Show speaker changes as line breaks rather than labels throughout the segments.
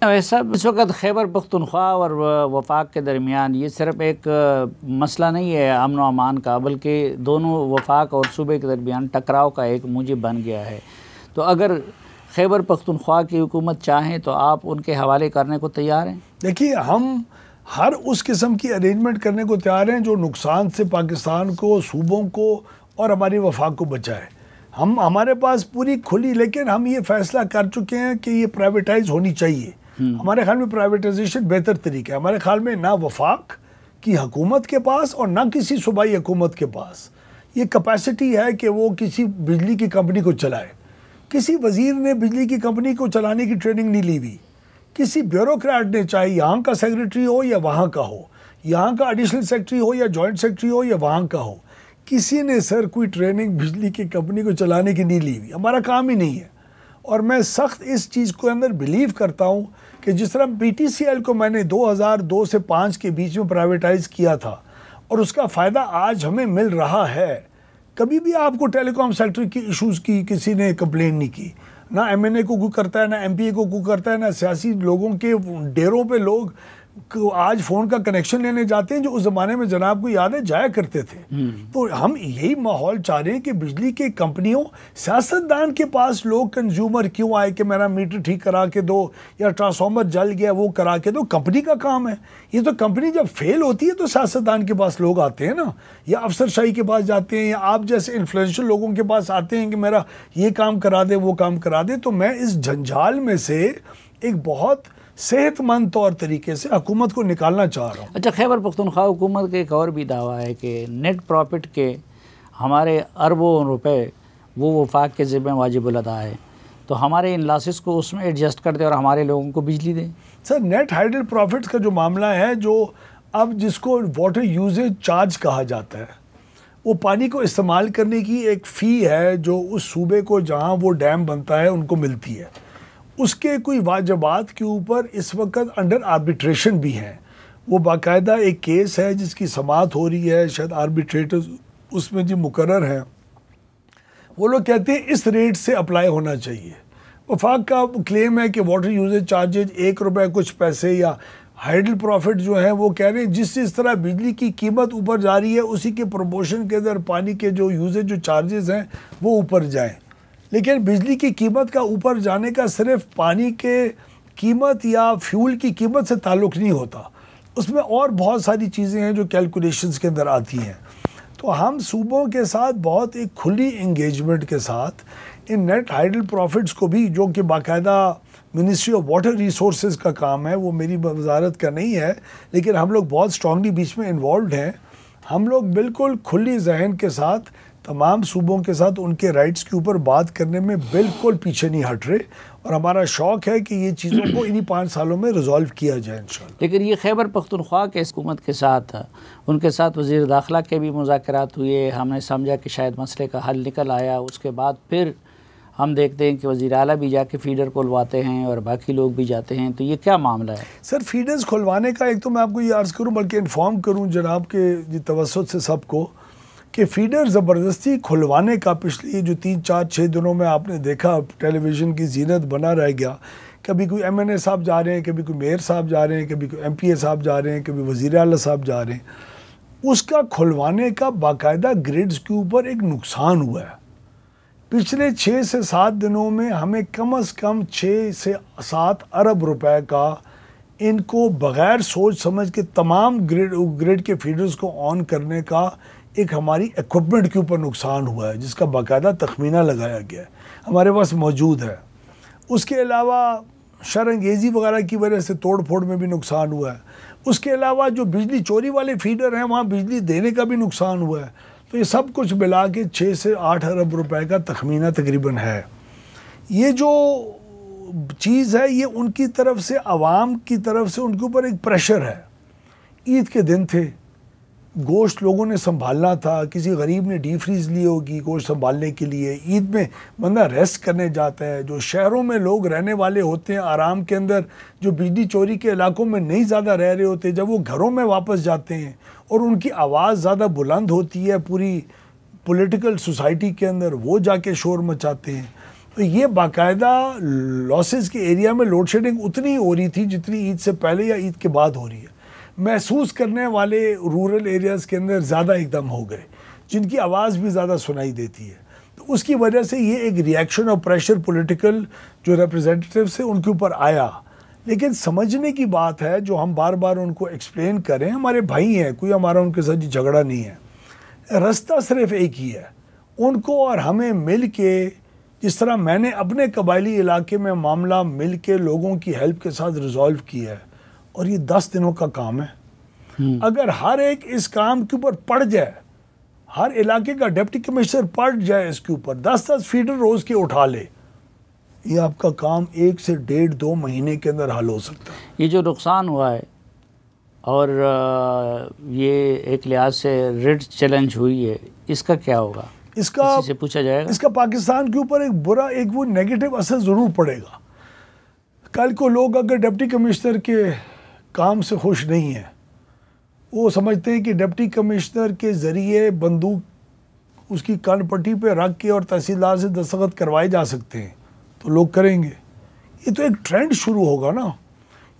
वैसा इस वक्त खैबर पख्तूनख्वा और वफाक के दरमियान ये सिर्फ एक मसला नहीं है अमन व अमान का, बल्कि दोनों वफाक और सूबे के दरमियान टकराव का एक मूजिब बन गया है। तो अगर खैबर पख्तूनख्वा की हुकूमत चाहें तो आप उनके हवाले करने को तैयार हैं?
देखिए, हम हर उस किस्म की अरेंजमेंट करने को तैयार हैं जो नुकसान से पाकिस्तान को, सूबों को और हमारी वफाक को बचाए। हमारे पास पूरी खुली, लेकिन हम ये फैसला कर चुके हैं कि ये प्राइवेटाइज होनी चाहिए। हमारे ख्याल में प्राइवेटाइजेशन बेहतर तरीका है। हमारे ख्याल में ना वफाक की हुकूमत के पास और ना किसी सूबाई हुकूमत के पास ये कैपेसिटी है कि वो किसी बिजली की कंपनी को चलाए। किसी वजीर ने बिजली की कंपनी को चलाने की ट्रेनिंग नहीं ली हुई। किसी ब्यूरोक्रेट ने, चाहे यहाँ का सेक्रेटरी हो या वहाँ का हो, यहाँ का एडिशनल सेक्रेटरी हो या जॉइंट सेक्रेटरी हो या वहाँ का हो, किसी ने सर कोई ट्रेनिंग बिजली की कंपनी को चलाने की नहीं ली हुई। हमारा काम ही नहीं है। और मैं सख्त इस चीज़ को अंदर बिलीव करता हूँ कि जिस तरह PTCL को मैंने 2002 से 5 के बीच में प्राइवेटाइज किया था और उसका फ़ायदा आज हमें मिल रहा है। कभी भी आपको टेलीकॉम सेक्टर की इश्यूज़ की किसी ने कंप्लेन नहीं की। ना MNA को कोई करता है, ना MPA को कोई करता है, ना सियासी लोगों के डेरों पे लोग आज फ़ोन का कनेक्शन लेने जाते हैं जो उस ज़माने में जनाब को याद है जाया करते थे। तो हम यही माहौल चाह रहे हैं कि बिजली की कंपनियों, सियासतदान के पास लोग कंज्यूमर क्यों आए कि मेरा मीटर ठीक करा के दो या ट्रांसफार्मर जल गया वो करा के दो। कंपनी का काम है ये। तो कंपनी जब फेल होती है तो सियासतदान के पास लोग आते हैं ना, या अफसरशाही के पास जाते हैं, या आप जैसे इन्फ्लुएंशियल लोगों के पास आते हैं कि मेरा ये काम करा दे वो काम करा दे। तो मैं इस जंजाल में से एक बहुत सेहतमंद तौर तरीके से हुकूमत को निकालना चाह रहा हूँ।
अच्छा, खैबर पख्तूनख्वा हुकूमत का एक और भी दावा है कि नेट प्रॉफिट के हमारे अरबों रुपए वो वफाक के ज़िम्मे वाजिबुल अदा है, तो हमारे इन लॉसेस को उसमें एडजस्ट कर दे और हमारे लोगों को बिजली दें।
सर, नेट हाइडल प्रॉफिट्स का जो मामला है, जो अब जिसको वाटर यूजेज चार्ज कहा जाता है, वो पानी को इस्तेमाल करने की एक फ़ी है जो उस सूबे को जहाँ वो डैम बनता है उनको मिलती है। उसके कोई वाजबात के ऊपर इस वक्त अंडर आर्बिट्रेशन भी हैं। वो बाकायदा एक केस है जिसकी समाअत हो रही है, शायद आर्बिट्रेटर्स उसमें जो मुकर्रर हैं वो लोग कहते हैं इस रेट से अप्लाई होना चाहिए। वफाक का क्लेम है कि वाटर यूजेज चार्जेज 1 रुपये कुछ पैसे, या हाइडल प्रॉफिट जो है वो कह रहे हैं जिस तरह बिजली की कीमत ऊपर जा रही है उसी के प्रोपोर्शन के अंदर पानी के जो यूजेज जो चार्जेस हैं वो ऊपर जाएँ। लेकिन बिजली की कीमत का ऊपर जाने का सिर्फ पानी के कीमत या फ्यूल की कीमत से ताल्लुक़ नहीं होता, उसमें और बहुत सारी चीज़ें हैं जो कैलकुलेशंस के अंदर आती हैं। तो हम सूबों के साथ बहुत एक खुली इंगेजमेंट के साथ इन नेट हाइडल प्रॉफिट्स को भी, जो कि बाकायदा मिनिस्ट्री ऑफ वाटर रिसोर्सेज का काम है, वो मेरी वजारत का नहीं है, लेकिन हम लोग बहुत स्ट्रांगली बीच में इन्वॉल्व हैं। हम लोग बिल्कुल खुली जहन के साथ तमाम सूबों के साथ उनके राइट्स के ऊपर बात करने में बिल्कुल पीछे नहीं हट रहे, और हमारा शौक़ है कि ये चीज़ों को इन्हीं 5 सालों में रिजॉल्व किया जाए इंशाअल्लाह।
लेकिन ये खैबर पख्तूनख्वा के हुकूमत के साथ, उनके साथ वज़ीर दाखिला के भी मुज़ाकरात हुए, हमने समझा कि शायद मसले का हल निकल आया। उसके बाद फिर हम देखते हैं कि वज़ीर आला भी जाके फीडर खुलवाते हैं और बाकी लोग भी जाते हैं। तो ये क्या मामला है?
सर, फीडर्स खुलवाने का एक तो मैं आपको ये अर्ज़ करूँ, बल्कि इन्फॉर्म करूँ जनाब के तवस्सुत से सबको, कि फीडर ज़बरदस्ती खुलवाने का पिछले जो 3-4-6 दिनों में आपने देखा टेलीविज़न की जीनत बना रह गया। कभी कोई MNA साहब जा रहे हैं, कभी कोई मेयर साहब जा रहे हैं, कभी कोई MPA साहब जा रहे हैं, कभी वज़ीर आला साहब जा रहे हैं। उसका खुलवाने का बाकायदा ग्रिड्स के ऊपर एक नुकसान हुआ है। पिछले 6 से 7 दिनों में हमें कम से कम 6 से 7 अरब रुपए का इनको बग़ैर सोच समझ के तमाम ग्रिड के फीडर्स को ऑन करने का एक हमारी इक्विपमेंट के ऊपर नुकसान हुआ है, जिसका बाकायदा तखमीना लगाया गया है, हमारे पास मौजूद है। उसके अलावा शरंगेज़ी वगैरह की वजह से तोड़ फोड़ में भी नुकसान हुआ है। उसके अलावा जो बिजली चोरी वाले फीडर हैं वहाँ बिजली देने का भी नुकसान हुआ है। तो ये सब कुछ मिला के 6 से 8 अरब रुपए का तखमीना तकरीबन है। ये जो चीज़ है ये उनकी तरफ से, आवाम की तरफ से उनके ऊपर एक प्रेशर है। ईद के दिन थे, गोश्त लोगों ने संभालना था, किसी गरीब ने डी फ्रीज़ ली होगी गोश्त संभालने के लिए। ईद में बंदा रेस्ट करने जाता है। जो शहरों में लोग रहने वाले होते हैं आराम के अंदर, जो बिजली चोरी के इलाकों में नहीं ज़्यादा रह रहे होते, जब वो घरों में वापस जाते हैं और उनकी आवाज़ ज़्यादा बुलंद होती है पूरी पॉलिटिकल सोसाइटी के अंदर, वो जाके शोर मचाते हैं। तो ये बाकायदा लॉसेस के एरिया में लोड शेडिंग उतनी हो रही थी जितनी ईद से पहले या ईद के बाद हो रही है। महसूस करने वाले रूरल एरियाज़ के अंदर ज़्यादा एकदम हो गए, जिनकी आवाज़ भी ज़्यादा सुनाई देती है। तो उसकी वजह से ये एक रिएक्शन और प्रेशर पॉलिटिकल जो रिप्रेजेंटेटिव्स थे उनके ऊपर आया। लेकिन समझने की बात है, जो हम बार बार उनको एक्सप्लेन करें, हमारे भाई हैं, कोई हमारा उनके साथ झगड़ा नहीं है, रास्ता सिर्फ एक ही है, उनको और हमें मिल के, जिस तरह मैंने अपने कबायली इलाके में मामला मिल के लोगों की हेल्प के साथ रिजॉल्व किया है, और ये 10 दिनों का काम है। अगर हर एक इस काम के ऊपर पड़ जाए, हर इलाके का डिप्टी कमिश्नर पड़ जाए इसके ऊपर, 10-10 फीडर रोज के उठा ले, ये आपका काम 1 से 1.5-2 महीने के अंदर हल हो सकता है।
ये जो नुकसान हुआ है और ये एक लिहाज से रेड चैलेंज हुई है, इसका क्या होगा?
इसका
से पूछा जाएगा।
इसका पाकिस्तान के ऊपर एक बुरा, एक वो नेगेटिव असर ज़रूर पड़ेगा। कल को लोग अगर डिप्टी कमिश्नर के काम से खुश नहीं हैं, वो समझते हैं कि डिप्टी कमिश्नर के ज़रिए बंदूक उसकी कान पट्टी पे रख के और तहसीलदार से दस्तखत करवाए जा सकते हैं, तो लोग करेंगे। ये तो एक ट्रेंड शुरू होगा ना।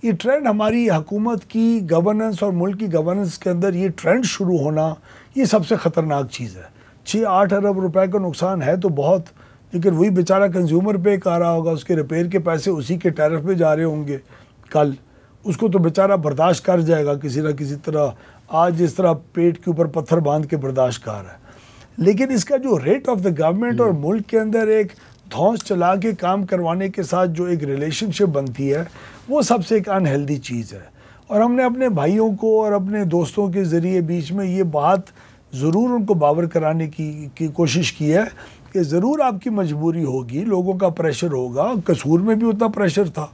ये ट्रेंड हमारी हुकूमत की गवर्नेंस और मुल्क की गवर्नेंस के अंदर ये ट्रेंड शुरू होना, ये सबसे ख़तरनाक चीज़ है। 6-8 अरब रुपए का नुकसान है तो बहुत, लेकिन वही बेचारा कंज्यूमर पे आ रहा होगा, उसके रिपेयर के पैसे उसी के टैरिफ पे जा रहे होंगे कल, उसको तो बेचारा बर्दाश्त कर जाएगा किसी ना किसी तरह, आज जिस तरह पेट के ऊपर पत्थर बांध के बर्दाश्त कर रहा है। लेकिन इसका जो रेट ऑफ द गवर्नमेंट और मुल्क के अंदर एक धौंस चला के काम करवाने के साथ जो एक रिलेशनशिप बनती है, वो सबसे एक अनहेल्दी चीज़ है। और हमने अपने भाइयों को और अपने दोस्तों के ज़रिए बीच में ये बात ज़रूर उनको बावर कराने की कोशिश की है कि ज़रूर आपकी मजबूरी होगी, लोगों का प्रेशर होगा। कसूर में भी उतना प्रेशर था,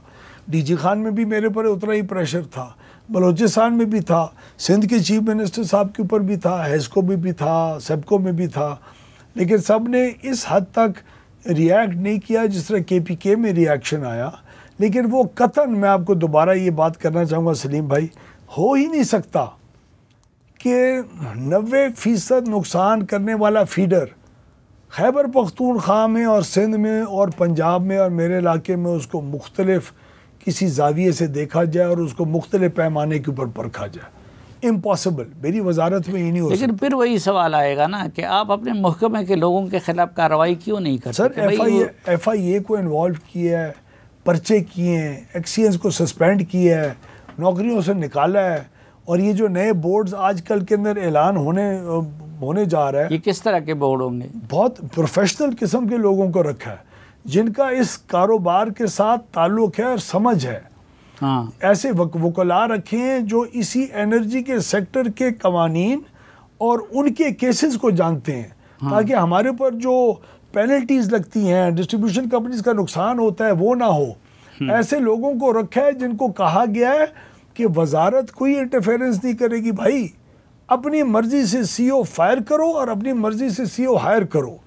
डीजी खान में भी मेरे पर उतना ही प्रेशर था, बलोचिस्तान में भी था, सिंध के चीफ मिनिस्टर साहब के ऊपर भी था, हेस्को में भी था, सेबको में भी था। लेकिन सब ने इस हद तक रिएक्ट नहीं किया जिस तरह KPK में रिएक्शन आया। लेकिन वो कतन, मैं आपको दोबारा ये बात करना चाहूँगा सलीम भाई, हो ही नहीं सकता कि 90% नुकसान करने वाला फीडर खैबर पख्तूनख्वा में और सिंध में और पंजाब में और मेरे इलाके में उसको मुख्तलिफ किसी जाविये से देखा जाए और उसको मुख्तलिफ पैमाने के ऊपर परखा जाए। इम्पॉसिबल, मेरी वजारत में ही नहीं हो सकता।
लेकिन फिर वही सवाल आएगा ना कि आप अपने महकमे के लोगों के खिलाफ कार्रवाई क्यों नहीं करते?
सर FIA को इन्वॉल्व किया है, पर्चे किए हैं, एक्सीएंस को सस्पेंड किया है, नौकरियों से निकाला है, और ये जो नए बोर्ड्स आजकल के अंदर ऐलान होने जा रहा है,
ये किस तरह के बोर्ड होंगे? बहुत
प्रोफेशनल किस्म के लोगों को रखा है जिनका इस कारोबार के साथ ताल्लुक़ है और समझ है।
हाँ,
ऐसे वकला रखे हैं जो इसी एनर्जी के सेक्टर के कवानीन और उनके केसेस को जानते हैं। हाँ, ताकि हमारे ऊपर जो पेनल्टीज लगती हैं, डिस्ट्रीब्यूशन कंपनीज का नुकसान होता है, वो ना हो। ऐसे लोगों को रखा है जिनको कहा गया है कि वजारत कोई इंटरफेरेंस नहीं करेगी। भाई, अपनी मर्जी से CEO फायर करो और अपनी मर्जी से CEO हायर करो,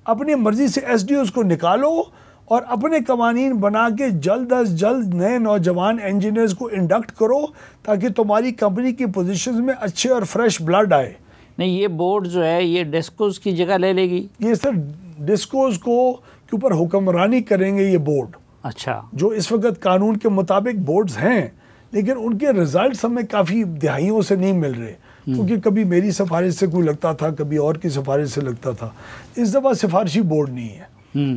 अपनी मर्जी से SDOs को निकालो और अपने कवानीन बना के जल्द अज जल्द नए नौजवान इंजीनियर्स को इंडक्ट करो ताकि तुम्हारी कंपनी की पोजीशंस में अच्छे और फ्रेश ब्लड आए।
नहीं, ये बोर्ड जो है ये डिस्कोस की जगह ले लेगी।
ये सर डिस्कोस को के ऊपर हुक्मरानी करेंगे ये बोर्ड।
अच्छा,
जो इस वक्त कानून के मुताबिक बोर्ड्स हैं, लेकिन उनके रिजल्ट्स हमें काफ़ी दिहाइयों से नहीं मिल रहे, क्योंकि कभी मेरी सिफारिश से कोई लगता था, कभी और की सिफारिश से लगता था। इस दफ़ा सिफारिशी बोर्ड नहीं है।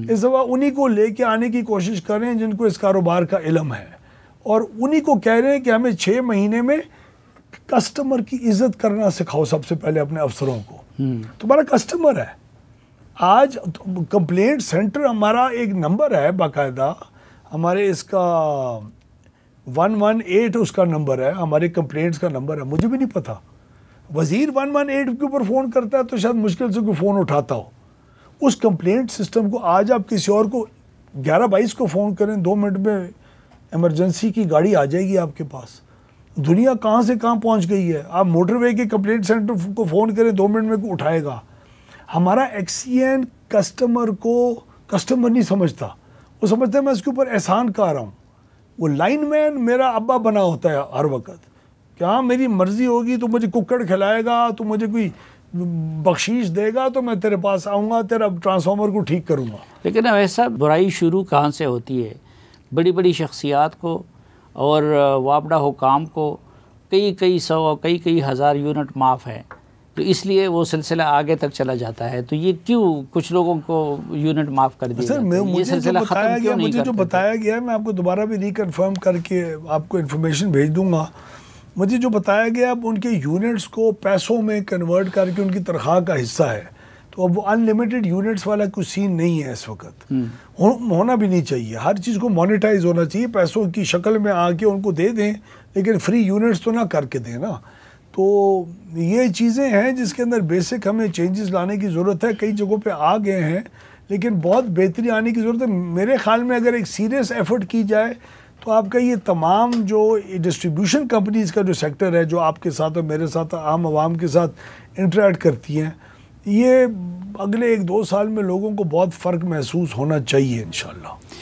इस दफ़ा उन्हीं को लेके आने की कोशिश कर रहे हैं जिनको इस कारोबार का इल्म है, और उन्हीं को कह रहे हैं कि हमें 6 महीने में कस्टमर की इज्जत करना सिखाओ। सबसे पहले अपने अफसरों को, तुम्हारा कस्टमर है। आज कंप्लेंट सेंटर हमारा एक नंबर है बाकायदा, हमारे इसका 118 उसका नंबर है, हमारे कंप्लेंट्स का नंबर है। मुझे भी नहीं पता, वजीर 118 के ऊपर फ़ोन करता है तो शायद मुश्किल से कोई फ़ोन उठाता हो। उस कंप्लेंट सिस्टम को आज आप किसी और को 11-22 को फ़ोन करें, 2 मिनट में इमरजेंसी की गाड़ी आ जाएगी आपके पास। दुनिया कहाँ से कहाँ पहुँच गई है। आप मोटरवे के कंप्लेंट सेंटर को फ़ोन करें, 2 मिनट में उठाएगा। हमारा एक्सीएन कस्टमर को कस्टमर नहीं समझता, वो समझता है मैं इसके ऊपर एहसान कर रहा हूँ। वो लाइनमैन मेरा अब्बा बना होता है हर वक्त, क्या मेरी मर्जी होगी तो मुझे कुक्कड़ खिलाएगा, तो मुझे कोई बख्शीश देगा तो मैं तेरे पास आऊँगा, तेरा ट्रांसफार्मर को ठीक करूँगा।
लेकिन वैसा बुराई शुरू कहाँ से होती है? बड़ी बड़ी शख्सियात को और वापडा हुकाम को कई सौ कई हज़ार यूनिट माफ़ है, तो इसलिए वो सिलसिला आगे तक चला जाता है। तो ये क्यों कुछ लोगों को यूनिट माफ़ कर दिया?
मुझे जो बताया गया है, मैं आपको दोबारा भी रिकन्फर्म करके आपको इन्फॉर्मेशन भेज दूंगा। मुझे जो बताया गया, अब उनके यूनिट्स को पैसों में कन्वर्ट करके उनकी तनख्वाह का हिस्सा है, तो अब वो अनलिमिटेड यूनिट्स वाला कुछ सीन नहीं है इस वक्त। होना भी नहीं चाहिए। हर चीज़ को मोनेटाइज होना चाहिए, पैसों की शक्ल में आके उनको दे दें, लेकिन फ्री यूनिट्स तो ना करके दें ना। तो ये चीज़ें हैं जिसके अंदर बेसिक हमें चेंजेस लाने की ज़रूरत है। कई जगहों पे आ गए हैं, लेकिन बहुत बेहतरी आने की ज़रूरत है। मेरे ख़्याल में अगर एक सीरियस एफर्ट की जाए तो आपका ये तमाम जो डिस्ट्रीब्यूशन कंपनीज़ का जो सेक्टर है, जो आपके साथ और मेरे साथ आम आवाम के साथ इंटरेक्ट करती हैं, ये अगले 1-2 साल में लोगों को बहुत फ़र्क महसूस होना चाहिए इंशाल्लाह।